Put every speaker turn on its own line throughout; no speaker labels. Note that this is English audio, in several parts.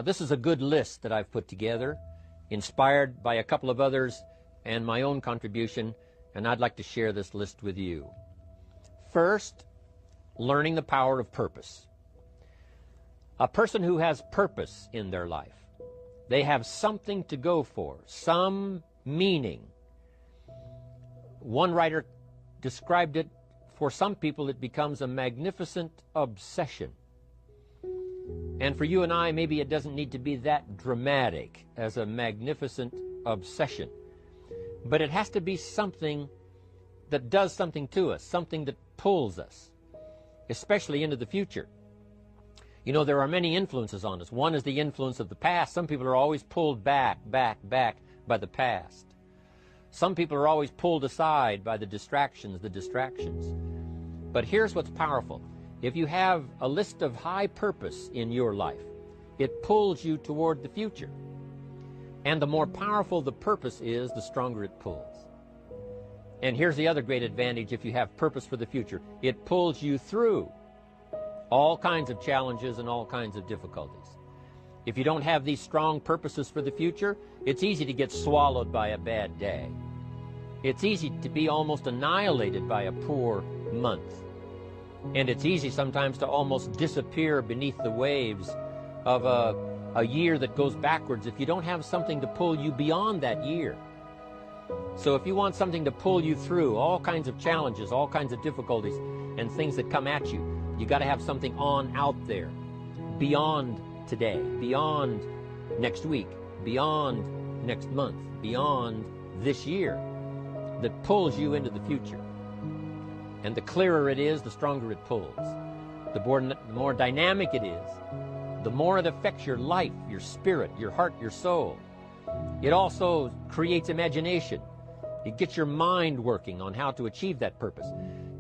This is a good list that I've put together, inspired by a couple of others and my own contribution, and I'd like to share this list with you. First, learning the power of purpose. A person who has purpose in their life, they have something to go for, some meaning. One writer described it, for some people it becomes a magnificent obsession. And for you and I, maybe it doesn't need to be that dramatic as a magnificent obsession. But it has to be something that does something to us, something that pulls us, especially into the future. You know, there are many influences on us. One is the influence of the past. Some people are always pulled back by the past. Some people are always pulled aside by the distractions. But here's what's powerful. If you have a list of high purpose in your life, it pulls you toward the future. And the more powerful the purpose is, the stronger it pulls. And here's the other great advantage if you have purpose for the future. It pulls you through all kinds of challenges and all kinds of difficulties. If you don't have these strong purposes for the future, it's easy to get swallowed by a bad day. It's easy to be almost annihilated by a poor month. And it's easy sometimes to almost disappear beneath the waves of a year that goes backwards if you don't have something to pull you beyond that year. So if you want something to pull you through all kinds of challenges, all kinds of difficulties, and things that come at you, you got to have something on out there, beyond today, beyond next week, beyond next month, beyond this year, that pulls you into the future. And the clearer it is, the stronger it pulls. The more dynamic it is, the more it affects your life, your spirit, your heart, your soul. It also creates imagination. It gets your mind working on how to achieve that purpose.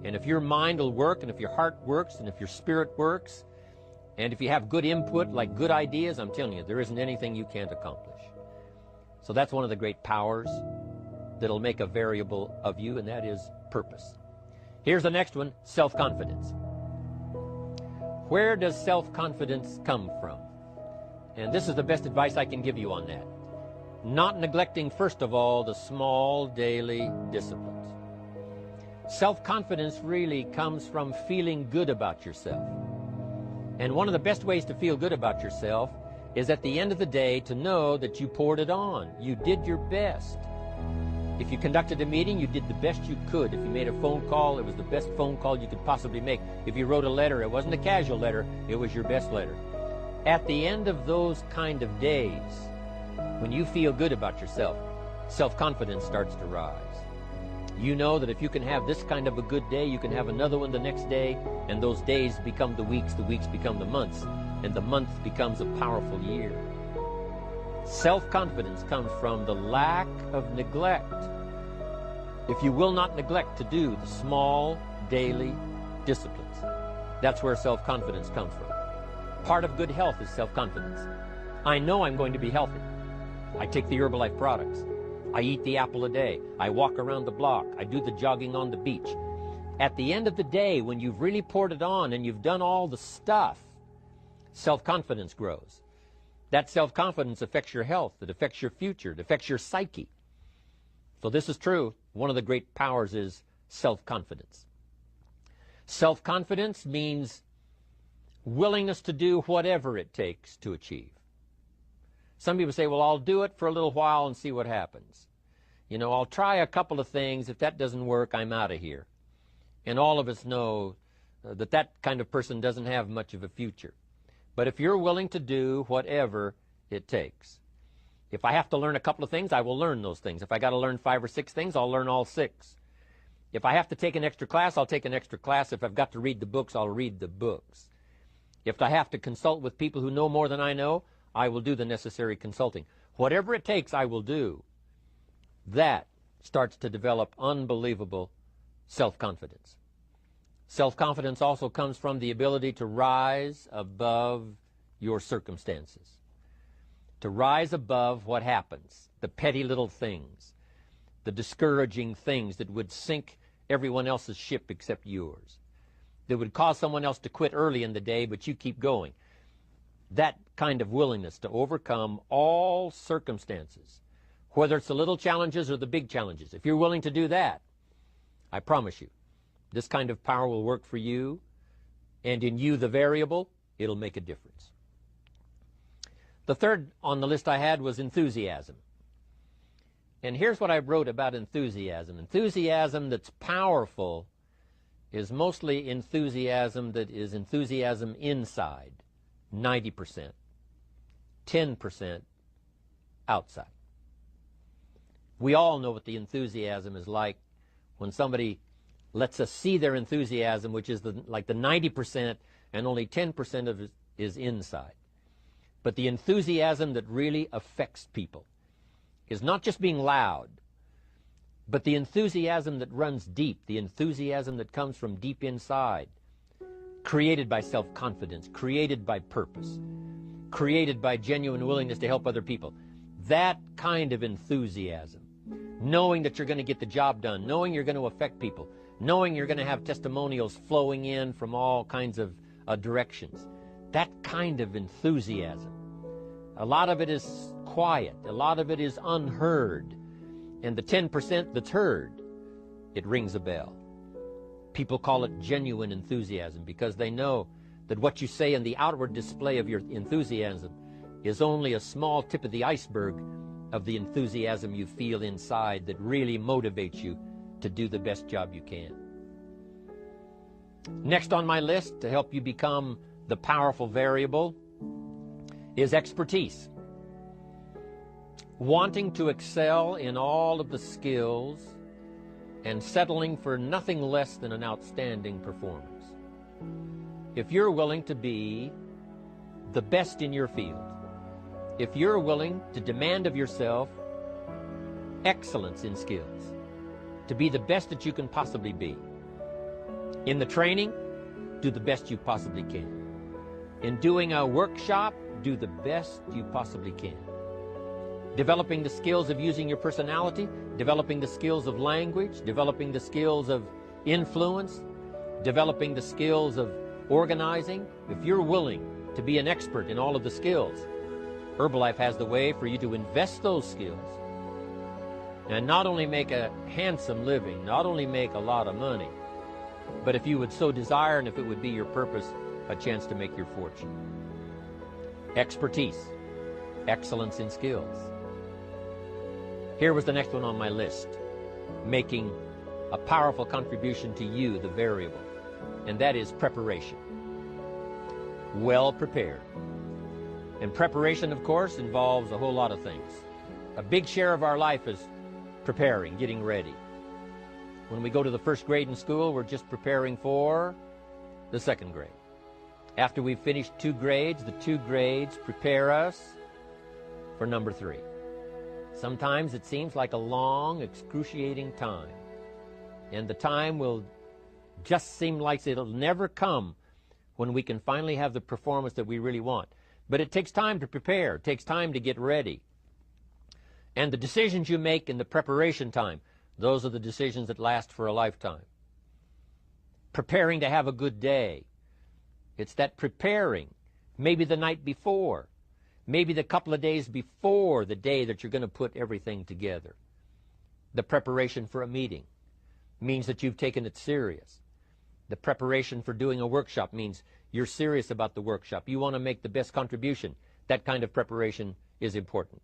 And if your mind will work, and if your heart works, and if your spirit works, and if you have good input, like good ideas, I'm telling you, there isn't anything you can't accomplish. So that's one of the great powers that'll make a variable of you, and that is purpose. Here's the next one, self-confidence. Where does self-confidence come from? And this is the best advice I can give you on that. Not neglecting, first of all, the small daily disciplines. Self-confidence really comes from feeling good about yourself. And one of the best ways to feel good about yourself is at the end of the day to know that you poured it on. You did your best. If you conducted a meeting, you did the best you could. If you made a phone call, it was the best phone call you could possibly make. If you wrote a letter, it wasn't a casual letter, it was your best letter. At the end of those kind of days, when you feel good about yourself, self-confidence starts to rise. You know that if you can have this kind of a good day, you can have another one the next day, and those days become the weeks become the months, and the month becomes a powerful year. Self-confidence comes from the lack of neglect. If you will not neglect to do the small daily disciplines, that's where self-confidence comes from. Part of good health is self-confidence. I know I'm going to be healthy. I take the Herbalife products. I eat the apple a day. I walk around the block. I do the jogging on the beach. At the end of the day, when you've really poured it on and you've done all the stuff, self-confidence grows. That self-confidence affects your health. It affects your future. It affects your psyche. So this is true. One of the great powers is self-confidence. Self-confidence means willingness to do whatever it takes to achieve. Some people say, well, I'll do it for a little while and see what happens. You know, I'll try a couple of things. If that doesn't work, I'm out of here. And all of us know that that kind of person doesn't have much of a future. But if you're willing to do whatever it takes, if I have to learn a couple of things, I will learn those things. If I got to learn 5 or 6 things, I'll learn all 6. If I have to take an extra class, I'll take an extra class. If I've got to read the books, I'll read the books. If I have to consult with people who know more than I know, I will do the necessary consulting. Whatever it takes, I will do. That starts to develop unbelievable self-confidence. Self-confidence also comes from the ability to rise above your circumstances, to rise above what happens, the petty little things, the discouraging things that would sink everyone else's ship except yours, that would cause someone else to quit early in the day, but you keep going. That kind of willingness to overcome all circumstances, whether it's the little challenges or the big challenges. If you're willing to do that, I promise you, this kind of power will work for you, and in you, the variable, it'll make a difference. The third on the list I had was enthusiasm. And here's what I wrote about enthusiasm. Enthusiasm that's powerful is mostly enthusiasm that is enthusiasm inside, 90%, 10% outside. We all know what the enthusiasm is like when somebody lets us see their enthusiasm, which is like the 90%, and only 10% of it is inside. But the enthusiasm that really affects people is not just being loud, but the enthusiasm that runs deep, the enthusiasm that comes from deep inside, created by self-confidence, created by purpose, created by genuine willingness to help other people. That kind of enthusiasm, knowing that you're going to get the job done, knowing you're going to affect people, knowing you're going to have testimonials flowing in from all kinds of directions. That kind of enthusiasm. A lot of it is quiet. A lot of it is unheard. And the 10% that's heard, it rings a bell. People call it genuine enthusiasm because they know that what you say in the outward display of your enthusiasm is only a small tip of the iceberg of the enthusiasm you feel inside that really motivates you to do the best job you can. Next on my list to help you become the powerful variable is expertise. Wanting to excel in all of the skills and settling for nothing less than an outstanding performance. If you're willing to be the best in your field, if you're willing to demand of yourself excellence in skills, to be the best that you can possibly be. In the training, do the best you possibly can. In doing a workshop, do the best you possibly can. Developing the skills of using your personality, developing the skills of language, developing the skills of influence, developing the skills of organizing. If you're willing to be an expert in all of the skills, Herbalife has the way for you to invest those skills and not only make a handsome living, not only make a lot of money, but if you would so desire and if it would be your purpose, a chance to make your fortune. Expertise, excellence in skills. Here was the next one on my list, making a powerful contribution to you, the variable, and that is preparation. Well prepared. And preparation, of course, involves a whole lot of things. A big share of our life is preparing, getting ready. When we go to the first grade in school, we're just preparing for the second grade. After we've finished 2 grades, the 2 grades prepare us for number 3. Sometimes it seems like a long, excruciating time. And the time will just seem like it'll never come when we can finally have the performance that we really want. But it takes time to prepare. It takes time to get ready. And the decisions you make in the preparation time, those are the decisions that last for a lifetime. Preparing to have a good day. It's that preparing, maybe the night before, maybe the couple of days before the day that you're going to put everything together. The preparation for a meeting means that you've taken it serious. The preparation for doing a workshop means you're serious about the workshop. You want to make the best contribution. That kind of preparation is important.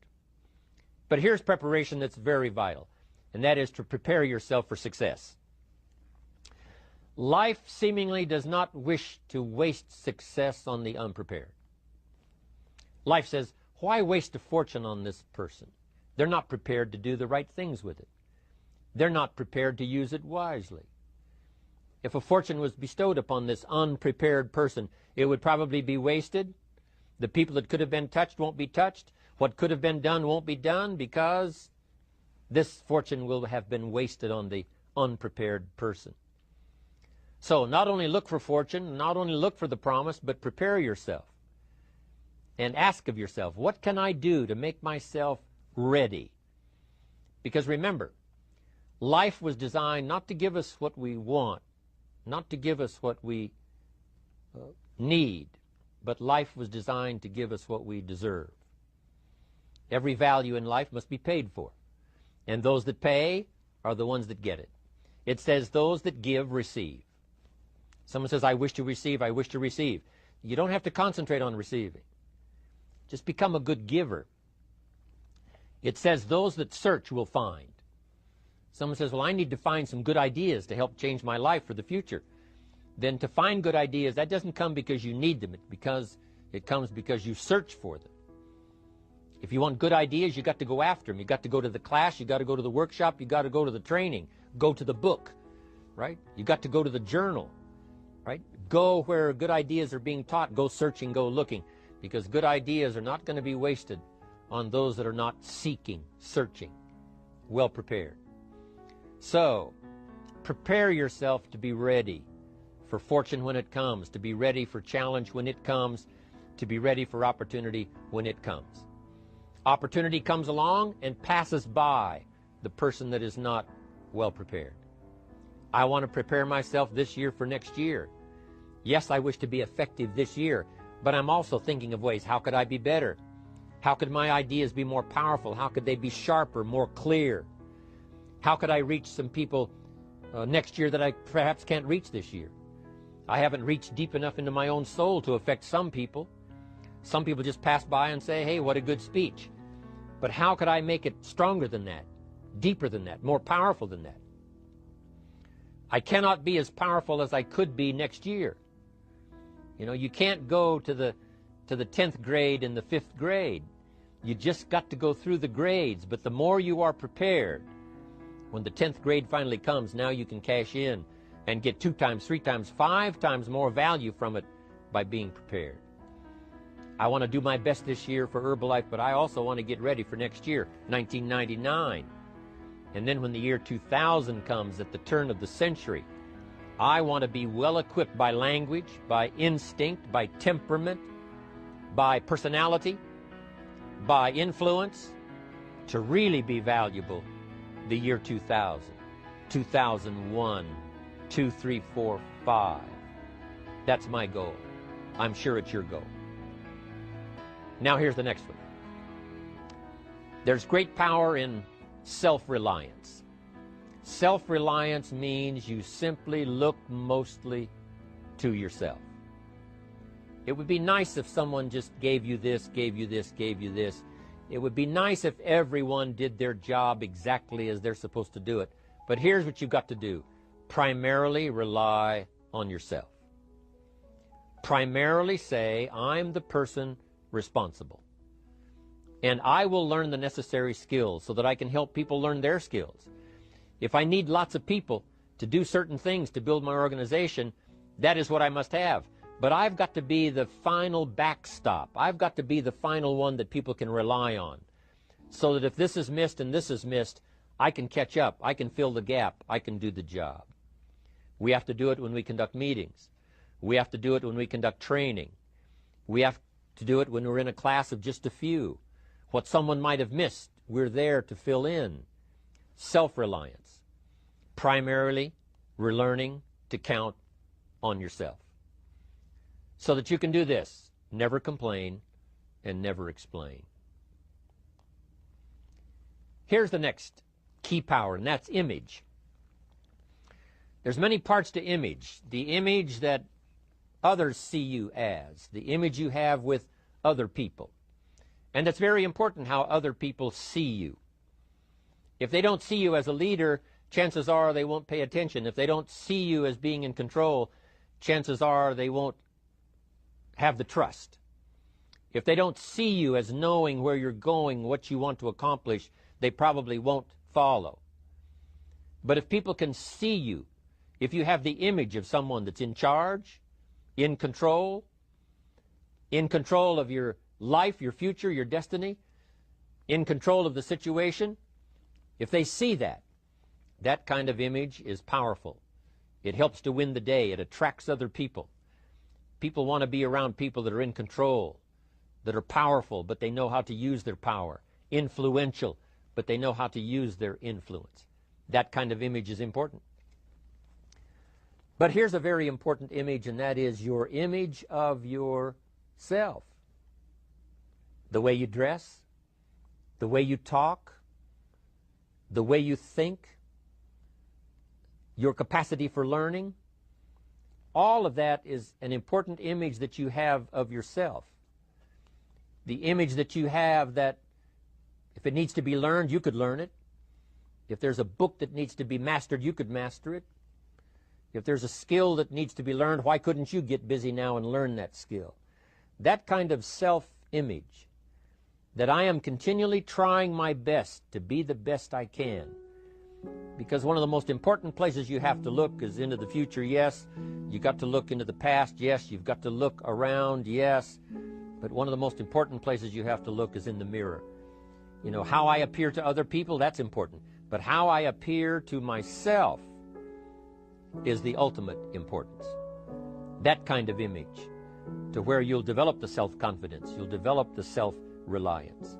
But here's preparation that's very vital, and that is to prepare yourself for success. Life seemingly does not wish to waste success on the unprepared. Life says, why waste a fortune on this person? They're not prepared to do the right things with it. They're not prepared to use it wisely. If a fortune was bestowed upon this unprepared person, it would probably be wasted. The people that could have been touched won't be touched. What could have been done won't be done because this fortune will have been wasted on the unprepared person. So not only look for fortune, not only look for the promise, but prepare yourself and ask of yourself, what can I do to make myself ready? Because remember, life was designed not to give us what we want, not to give us what we need, but life was designed to give us what we deserve. Every value in life must be paid for, and those that pay are the ones that get it. It says those that give receive. Someone says, I wish to receive, I wish to receive. You don't have to concentrate on receiving. Just become a good giver. It says those that search will find. Someone says, well, I need to find some good ideas to help change my life for the future. Then to find good ideas, that doesn't come because you need them. It comes because you search for them. If you want good ideas, you got to go after them. You got to go to the class, you got to go to the workshop, you got to go to the training, go to the book, right? You got to go to the journal, right? Go where good ideas are being taught. Go searching, go looking, because good ideas are not going to be wasted on those that are not seeking, searching, well prepared. So, prepare yourself to be ready for fortune when it comes, to be ready for challenge when it comes, to be ready for opportunity when it comes. Opportunity comes along and passes by the person that is not well prepared. I want to prepare myself this year for next year. Yes, I wish to be effective this year, but I'm also thinking of ways, how could I be better? How could my ideas be more powerful? How could they be sharper, more clear? How could I reach some people next year that I perhaps can't reach this year? I haven't reached deep enough into my own soul to affect some people. Some people just pass by and say, hey, what a good speech. But how could I make it stronger than that, deeper than that, more powerful than that? I cannot be as powerful as I could be next year. You know, you can't go to the 10th grade in the 5th grade. You just got to go through the grades. But the more you are prepared, when the 10th grade finally comes, now you can cash in and get 2 times, 3 times, 5 times more value from it by being prepared. I want to do my best this year for Herbalife, but I also want to get ready for next year, 1999. And then when the year 2000 comes, at the turn of the century, I want to be well equipped by language, by instinct, by temperament, by personality, by influence, to really be valuable the year 2000, 2001, 2, 3, 4, 5. That's my goal. I'm sure it's your goal. Now here's the next one. There's great power in self-reliance. Self-reliance means you simply look mostly to yourself. It would be nice if someone just gave you this, gave you this, gave you this. It would be nice if everyone did their job exactly as they're supposed to do it. But here's what you've got to do. Primarily rely on yourself. Primarily say, I'm the person responsible. And I will learn the necessary skills so that I can help people learn their skills. If I need lots of people to do certain things to build my organization, that is what I must have. But I've got to be the final backstop. I've got to be the final one that people can rely on. So that if this is missed and this is missed, I can catch up. I can fill the gap. I can do the job. We have to do it when we conduct meetings. We have to do it when we conduct training. We have to do it when we're in a class of just a few. What someone might have missed, we're there to fill in. Self-reliance. Primarily, we're learning to count on yourself. So that you can do this. Never complain and never explain. Here's the next key power, and that's image. There's many parts to image. The image that others see you as. The image you have with other people. And it's very important how other people see you. If they don't see you as a leader, chances are they won't pay attention. If they don't see you as being in control, chances are they won't have the trust. If they don't see you as knowing where you're going, what you want to accomplish, they probably won't follow. But if people can see you, if you have the image of someone that's in charge, in control of your life, your future, your destiny, in control of the situation, if they see that, that kind of image is powerful. It helps to win the day. It attracts other people. People want to be around people that are in control, that are powerful, but they know how to use their power, influential, but they know how to use their influence. That kind of image is important. But here's a very important image, and that is your image of yourself. self. The way you dress, the way you talk, the way you think, your capacity for learning, all of that is an important image that you have of yourself. The image that you have that if it needs to be learned, you could learn it. If there's a book that needs to be mastered, you could master it. If there's a skill that needs to be learned, why couldn't you get busy now and learn that skill? That kind of self-image, that I am continually trying my best to be the best I can. Because one of the most important places you have to look is into the future, yes. You got to look into the past, yes. You've got to look around, yes. But one of the most important places you have to look is in the mirror. You know, how I appear to other people, that's important. But how I appear to myself is the ultimate importance. That kind of image, to where you'll develop the self-confidence, you'll develop the self-reliance.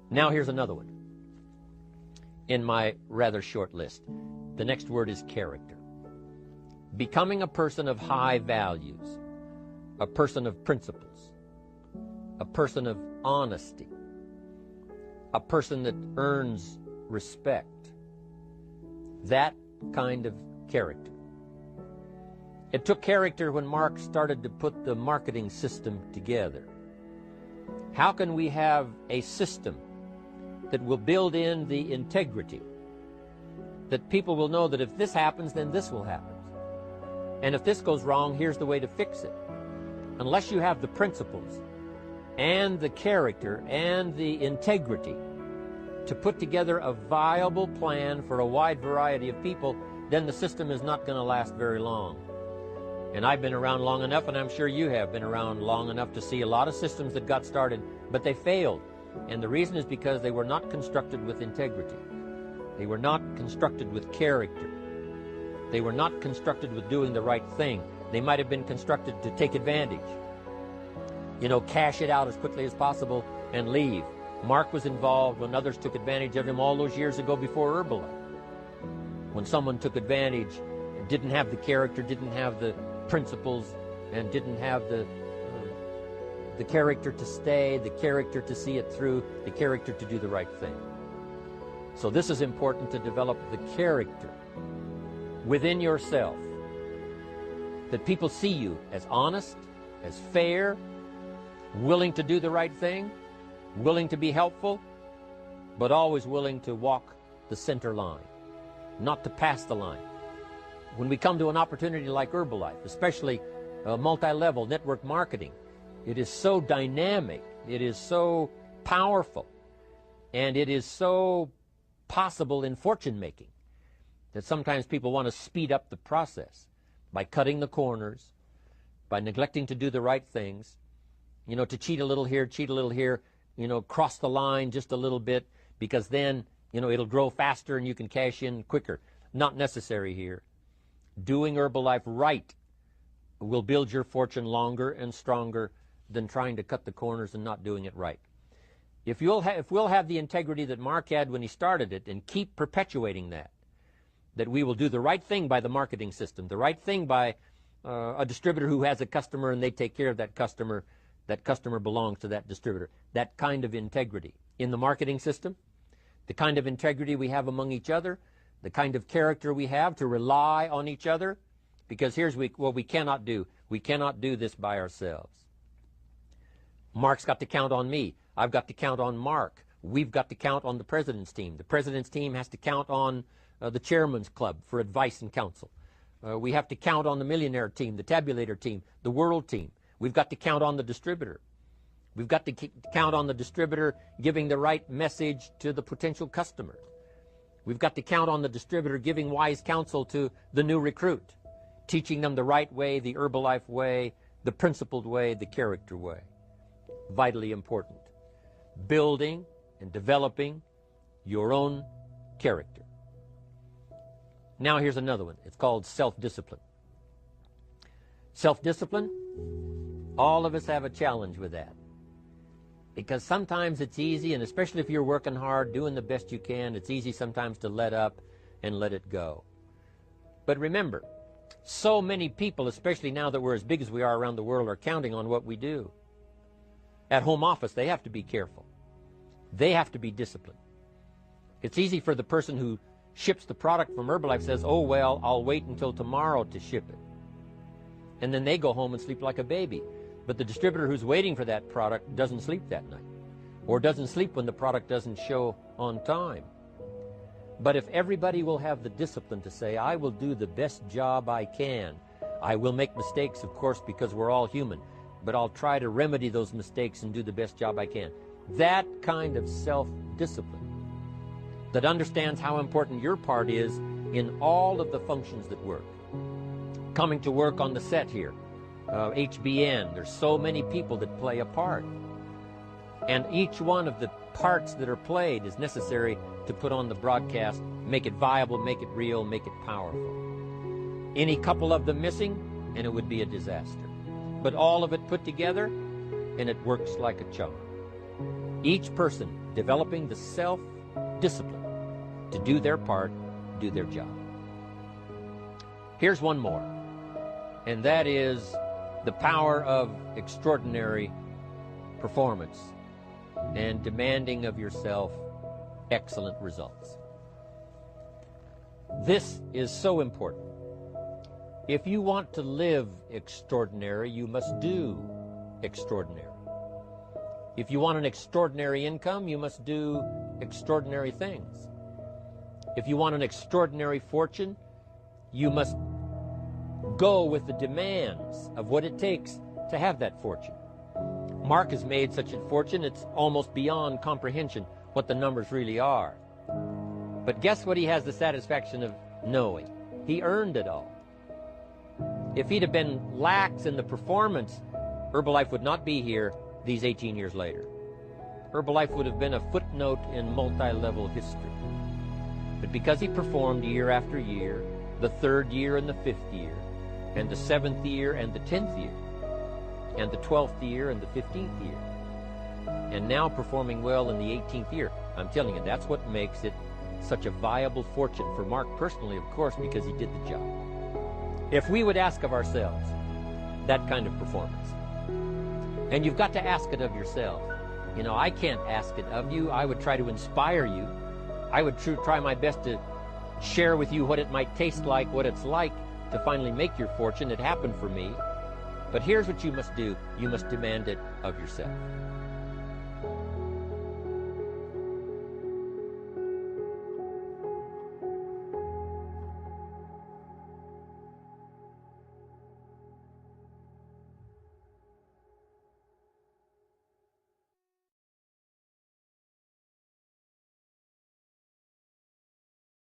Now here's another one in my rather short list. The next word is character. Becoming a person of high values, a person of principles, a person of honesty, a person that earns respect. That kind of character. It took character when Mark started to put the marketing system together. How can we have a system that will build in the integrity, that people will know that if this happens, then this will happen. And if this goes wrong, here's the way to fix it. Unless you have the principles and the character and the integrity to put together a viable plan for a wide variety of people, then the system is not going to last very long. And I've been around long enough, and I'm sure you have been around long enough to see a lot of systems that got started, but they failed. And the reason is because they were not constructed with integrity. They were not constructed with character. They were not constructed with doing the right thing. They might have been constructed to take advantage. You know, cash it out as quickly as possible and leave. Mark was involved when others took advantage of him all those years ago before Herbalife. When someone took advantage and didn't have the character, didn't have the principles, and didn't have the character to stay, the character to see it through, the character to do the right thing. So this is important, to develop the character within yourself, that people see you as honest, as fair, willing to do the right thing, willing to be helpful, but always willing to walk the center line, not to pass the line. When we come to an opportunity like Herbalife, especially multi-level network marketing, it is so dynamic, it is so powerful, and it is so possible in fortune making that sometimes people want to speed up the process by cutting the corners, by neglecting to do the right things, you know, to cheat a little here, you know, cross the line just a little bit, because then, you know, it'll grow faster and you can cash in quicker. Not necessary here. Doing Herbalife right will build your fortune longer and stronger than trying to cut the corners and not doing it right. If we'll have the integrity that Mark had when he started it, and keep perpetuating that we will do the right thing by the marketing system, the right thing by a distributor who has a customer and they take care of that customer belongs to that distributor. That kind of integrity in the marketing system, the kind of integrity we have among each other, the kind of character we have to rely on each other, because here's what we cannot do. We cannot do this by ourselves. Mark's got to count on me. I've got to count on Mark. We've got to count on the president's team. The president's team has to count on the chairman's club for advice and counsel. We have to count on the millionaire team, the tabulator team, the world team. We've got to count on the distributor. We've got to count on the distributor giving the right message to the potential customer. We've got to count on the distributor giving wise counsel to the new recruit, teaching them the right way, the Herbalife way, the principled way, the character way. Vitally important. Building and developing your own character. Now here's another one. It's called self-discipline. Self-discipline, all of us have a challenge with that. Because sometimes it's easy, and especially if you're working hard, doing the best you can, it's easy sometimes to let up and let it go. But remember, So many people, especially now that we're as big as we are around the world, are counting on what we do. At home office, they have to be careful. They have to be disciplined. It's easy for the person who ships the product from Herbalife says, oh, well, I'll wait until tomorrow to ship it. And then they go home and sleep like a baby. But the distributor who's waiting for that product doesn't sleep that night, or doesn't sleep when the product doesn't show on time. But if everybody will have the discipline to say, I will do the best job I can. I will make mistakes, of course, because we're all human, but I'll try to remedy those mistakes and do the best job I can. That kind of self-discipline that understands how important your part is in all of the functions that work. Coming to work on the set here, HBN, there's so many people that play a part. And each one of the parts that are played is necessary to put on the broadcast, make it viable, make it real, make it powerful. Any couple of them missing, and it would be a disaster. But all of it put together, and it works like a charm. Each person developing the self-discipline to do their part, do their job. Here's one more, and that is the power of extraordinary performance and demanding of yourself excellent results. This is so important. If you want to live extraordinary, you must do extraordinary. If you want an extraordinary income, you must do extraordinary things. If you want an extraordinary fortune, you must go with the demands of what it takes to have that fortune. Mark has made such a fortune, it's almost beyond comprehension what the numbers really are. But guess what he has the satisfaction of knowing? He earned it all. If he'd have been lax in the performance, Herbalife would not be here these 18 years later. Herbalife would have been a footnote in multi-level history. But because he performed year after year, the 3rd year and the 5th year, and the 7th year and the 10th year, and the 12th year and the 15th year, and now performing well in the 18th year, I'm telling you, that's what makes it such a viable fortune for Mark personally, of course, because he did the job. If we would ask of ourselves that kind of performance, and you've got to ask it of yourself. You know, I can't ask it of you. I would try to inspire you. I would try my best to share with you what it might taste like, what it's like to finally make your fortune. It happened for me. But here's what you must do. You must demand it of yourself.